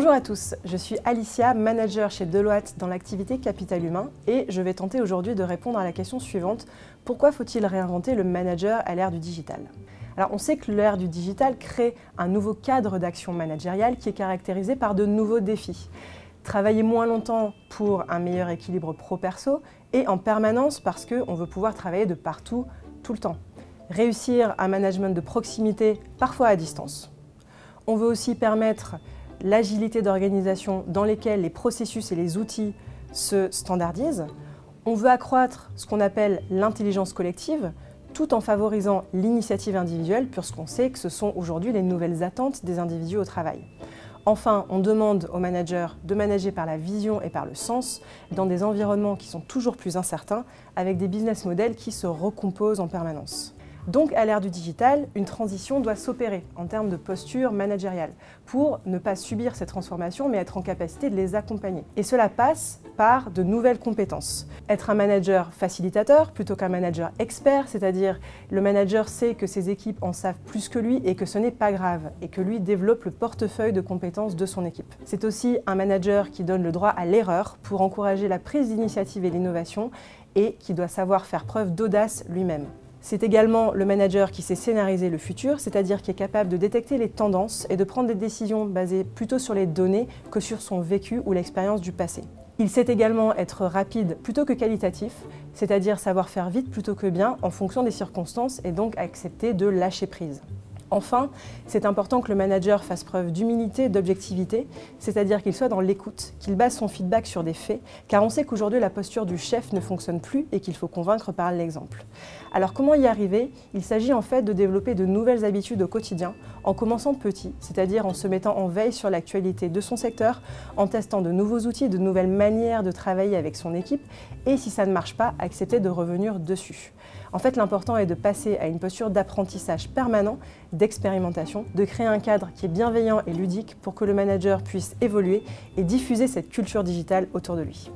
Bonjour à tous, je suis Alicia, manager chez Deloitte dans l'activité Capital Humain et je vais tenter aujourd'hui de répondre à la question suivante. Pourquoi faut-il réinventer le manager à l'ère du digital? Alors on sait que l'ère du digital crée un nouveau cadre d'action managériale qui est caractérisé par de nouveaux défis. Travailler moins longtemps pour un meilleur équilibre pro-perso et en permanence parce qu'on veut pouvoir travailler de partout, tout le temps. Réussir un management de proximité, parfois à distance. On veut aussi permettre l'agilité d'organisation dans lesquelles les processus et les outils se standardisent. On veut accroître ce qu'on appelle l'intelligence collective, tout en favorisant l'initiative individuelle, puisqu'on sait que ce sont aujourd'hui les nouvelles attentes des individus au travail. Enfin, on demande aux managers de manager par la vision et par le sens, dans des environnements qui sont toujours plus incertains, avec des business models qui se recomposent en permanence. Donc, à l'ère du digital, une transition doit s'opérer en termes de posture managériale pour ne pas subir ces transformations, mais être en capacité de les accompagner. Et cela passe par de nouvelles compétences. Être un manager facilitateur plutôt qu'un manager expert, c'est-à-dire le manager sait que ses équipes en savent plus que lui et que ce n'est pas grave, et que lui développe le portefeuille de compétences de son équipe. C'est aussi un manager qui donne le droit à l'erreur pour encourager la prise d'initiative et l'innovation et qui doit savoir faire preuve d'audace lui-même. C'est également le manager qui sait scénariser le futur, c'est-à-dire qui est capable de détecter les tendances et de prendre des décisions basées plutôt sur les données que sur son vécu ou l'expérience du passé. Il sait également être rapide plutôt que qualitatif, c'est-à-dire savoir faire vite plutôt que bien en fonction des circonstances et donc accepter de lâcher prise. Enfin, c'est important que le manager fasse preuve d'humilité et d'objectivité, c'est-à-dire qu'il soit dans l'écoute, qu'il base son feedback sur des faits, car on sait qu'aujourd'hui la posture du chef ne fonctionne plus et qu'il faut convaincre par l'exemple. Alors comment y arriver? Il s'agit en fait de développer de nouvelles habitudes au quotidien, en commençant petit, c'est-à-dire en se mettant en veille sur l'actualité de son secteur, en testant de nouveaux outils, de nouvelles manières de travailler avec son équipe, et si ça ne marche pas, accepter de revenir dessus. En fait, l'important est de passer à une posture d'apprentissage permanent, d'expérimentation, de créer un cadre qui est bienveillant et ludique pour que le manager puisse évoluer et diffuser cette culture digitale autour de lui.